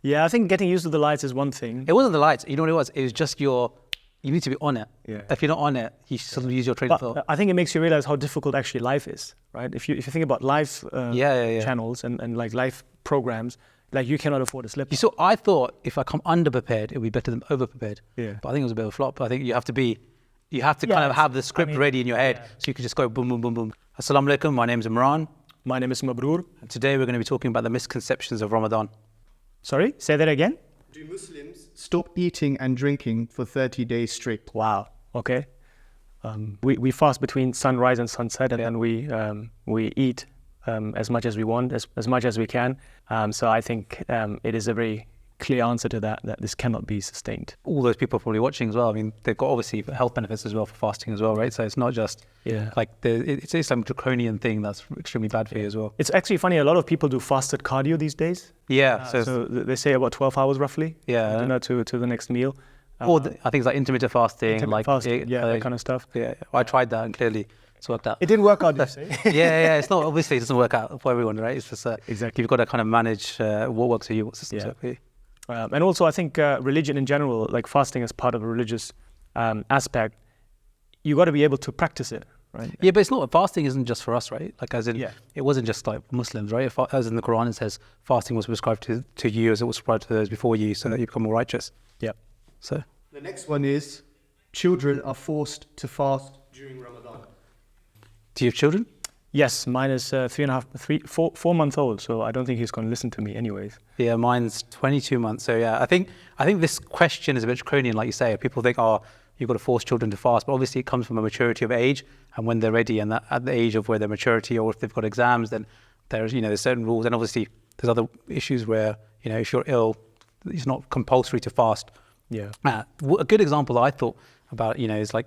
Yeah, I think getting used to the lights is one thing. It wasn't the lights. You know what it was? It was just you need to be on it. Yeah. If you're not on it, you should use your train of thought. I think it makes you realize how difficult actually life is, right? If you think about live channels and like live programs, like you cannot afford a slip. So I thought if I come underprepared, it would be better than overprepared. Yeah. But I think it was a bit of a flop. I think you have to kind of have the script ready in your head, so you can just go boom, boom, boom, boom. Assalamu alaikum, my name is Imran. My name is Mabroor. And today we're going to be talking about the misconceptions of Ramadan. Sorry, say that again? Do Muslims stop eating and drinking for 30 days straight? Wow, okay. We fast between sunrise and sunset, and then we eat as much as we want, as much as we can. So I think it is a very clear answer to that this cannot be sustained. All those people are probably watching as well. I mean, they've got obviously health benefits as well for fasting as well, right? So it's not just like it's some draconian thing that's extremely bad for you as well. It's actually funny, a lot of people do fasted cardio these days. Yeah. So they say about 12 hours roughly. Yeah. Dinner to the next meal. Or I think it's like intermittent fasting. That kind of stuff. Yeah. I tried that and clearly it's worked out. It didn't work out, you say? yeah. It's not, obviously it doesn't work out for everyone, right? It's just exactly. You've got to kind of manage what works for you, what systems work for you. And also I think religion in general, like fasting as part of a religious aspect, you got to be able to practice it, right? Yeah, but it's not, fasting isn't just for us, right? Like as in, it wasn't just like Muslims, right? As in the Quran, it says fasting was prescribed to you as it was prescribed to those before you so that you become more righteous. Yeah. So the next one is children are forced to fast during Ramadan. Do you have children? Yes, mine is 4 months old, so I don't think he's going to listen to me anyways. Yeah, mine's 22 months. So yeah, I think this question is a bit draconian, like you say. People think, oh, you've got to force children to fast, but obviously it comes from a maturity of age and when they're ready, and that, at the age of where their maturity, or if they've got exams, then there's certain rules, and obviously there's other issues where if you're ill, it's not compulsory to fast. Yeah. A good example I thought about is like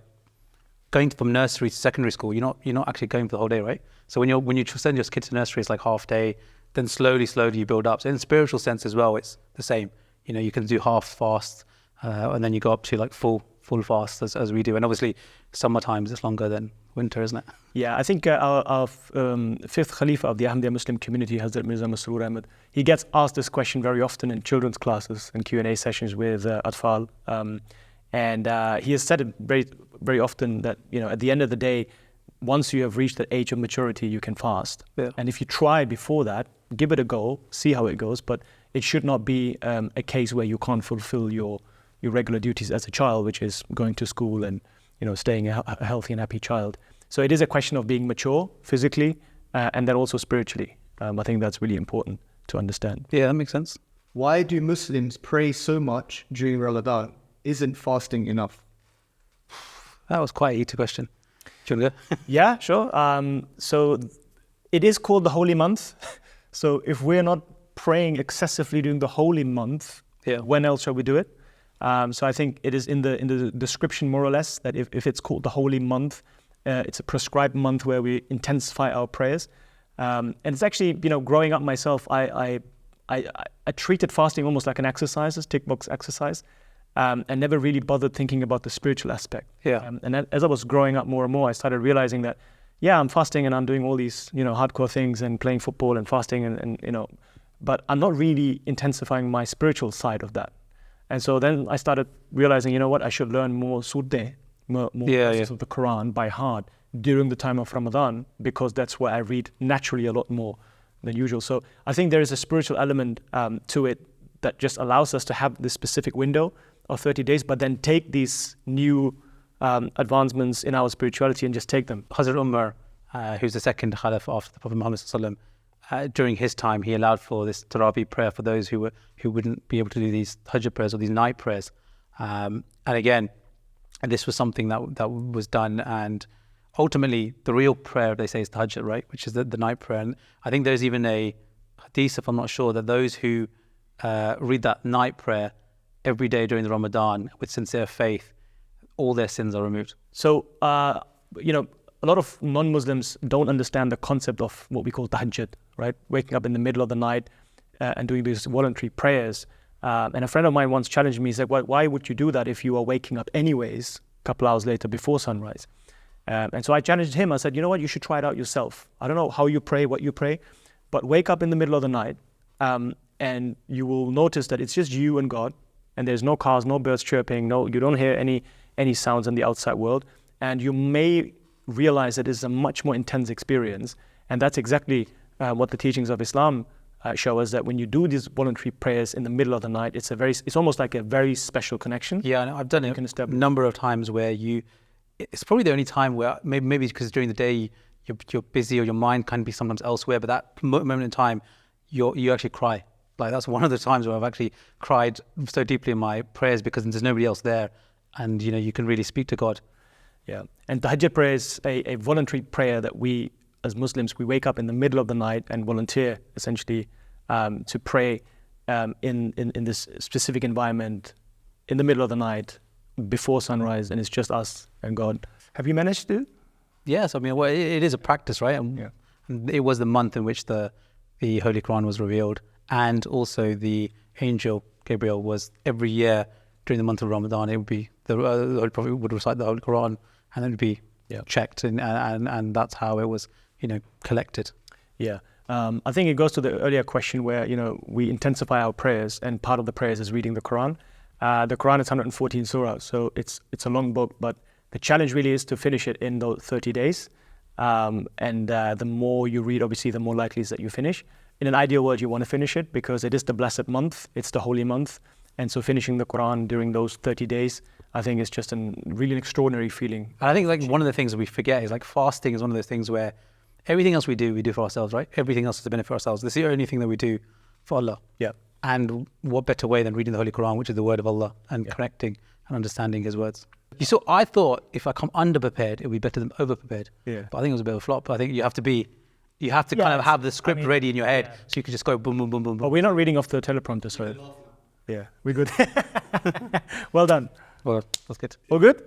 going from nursery to secondary school. You're not actually going for the whole day, right? So when you send your kids to nursery, it's like half day. Then slowly you build up. So in spiritual sense as well, it's the same. You can do half fast, and then you go up to like full fast as we do. And obviously, summer times it's longer than winter, isn't it? Yeah, I think our fifth Khalifa of the Ahmadiyya Muslim community, Hazrat Mirza Masroor Ahmad, he gets asked this question very often in children's classes and Q&A sessions with Atfal. And he has said it very, very often that, at the end of the day, once you have reached that age of maturity, you can fast. Yeah. And if you try before that, give it a go, see how it goes. But it should not be a case where you can't fulfill your regular duties as a child, which is going to school and, staying a healthy and happy child. So it is a question of being mature physically and then also spiritually. I think that's really important to understand. Yeah, that makes sense. Why do Muslims pray so much during Ramadan? Isn't fasting enough? That was quite an easy question. Do you want to go? Yeah, sure. So it is called the holy month. So if we're not praying excessively during the holy month, when else shall we do it? So I think it is in the description more or less that if it's called the holy month, it's a prescribed month where we intensify our prayers. And it's actually, growing up myself, I treated fasting almost like an exercise, a tick box exercise. And never really bothered thinking about the spiritual aspect. Yeah. And as I was growing up more and more, I started realizing that, I'm fasting and I'm doing all these, hardcore things and playing football and fasting and but I'm not really intensifying my spiritual side of that. And so then I started realizing, I should learn more surah, more verses of the Quran by heart during the time of Ramadan, because that's where I read naturally a lot more than usual. So I think there is a spiritual element to it that just allows us to have this specific window of 30 days, but then take these new advancements in our spirituality and just take them. Hazrat Umar, who's the second Khalif after the Prophet Muhammad sallallahu alaihi wasallam, during his time, he allowed for this Tarawih prayer for those who wouldn't be able to do these Tahajjud prayers or these night prayers. And again, this was something that was done, and ultimately the real prayer, they say, is Tahajjud, right? Which is the night prayer. And I think there's even a hadith, if I'm not sure, that those who read that night prayer every day during the Ramadan with sincere faith, all their sins are removed. So, a lot of non-Muslims don't understand the concept of what we call tahajjud, right? Waking up in the middle of the night and doing these voluntary prayers. And a friend of mine once challenged me. He said, why would you do that if you are waking up anyways a couple hours later before sunrise? And so I challenged him. I said, you know what? You should try it out yourself. I don't know how you pray, what you pray, but wake up in the middle of the night and you will notice that it's just you and God, and there's no cars, no birds chirping, you don't hear any sounds in the outside world, and you may realize that it's a much more intense experience. And that's exactly what the teachings of Islam show us, that when you do these voluntary prayers in the middle of the night, it's almost like a very special connection. Yeah, and I've done it a number of times where it's probably the only time where maybe because during the day you're busy or your mind can be sometimes elsewhere, but that moment in time you actually cry. Like that's one of the times where I've actually cried so deeply in my prayers because there's nobody else there, and you can really speak to God. Yeah, and Tahajjud prayer is a voluntary prayer that we as Muslims, we wake up in the middle of the night and volunteer essentially to pray in this specific environment in the middle of the night before sunrise, and it's just us and God. Have you managed to? Yes, I mean, well, it is a practice, right? And it was the month in which the Holy Quran was revealed, and also the angel Gabriel was every year during the month of Ramadan. It would be the Holy Prophet would recite the Holy Quran, and then it would be checked, and that's how it was, collected. Yeah. I think it goes to the earlier question where, we intensify our prayers, and part of the prayers is reading the Quran. The Quran is 114 surahs, so it's a long book, but the challenge really is to finish it in those 30 days. And the more you read, obviously, the more likely is that you finish. In an ideal world, you want to finish it because it is the blessed month, it's the holy month. And so finishing the Quran during those 30 days, I think is just really an extraordinary feeling. And I think one of the things that we forget is fasting is one of those things where everything else we do for ourselves, right? Everything else is to benefit for ourselves. This is the only thing that we do for Allah. Yeah. And what better way than reading the Holy Quran, which is the word of Allah, and connecting and understanding His words. I thought if I come underprepared, it would be better than overprepared. Yeah. But I think it was a bit of a flop. I think you have to kind of have the script ready in your head, so you can just go boom, boom, boom, boom, boom. But we're not reading off the teleprompter, so yeah, we're good. Well done. Well, that's good. All good?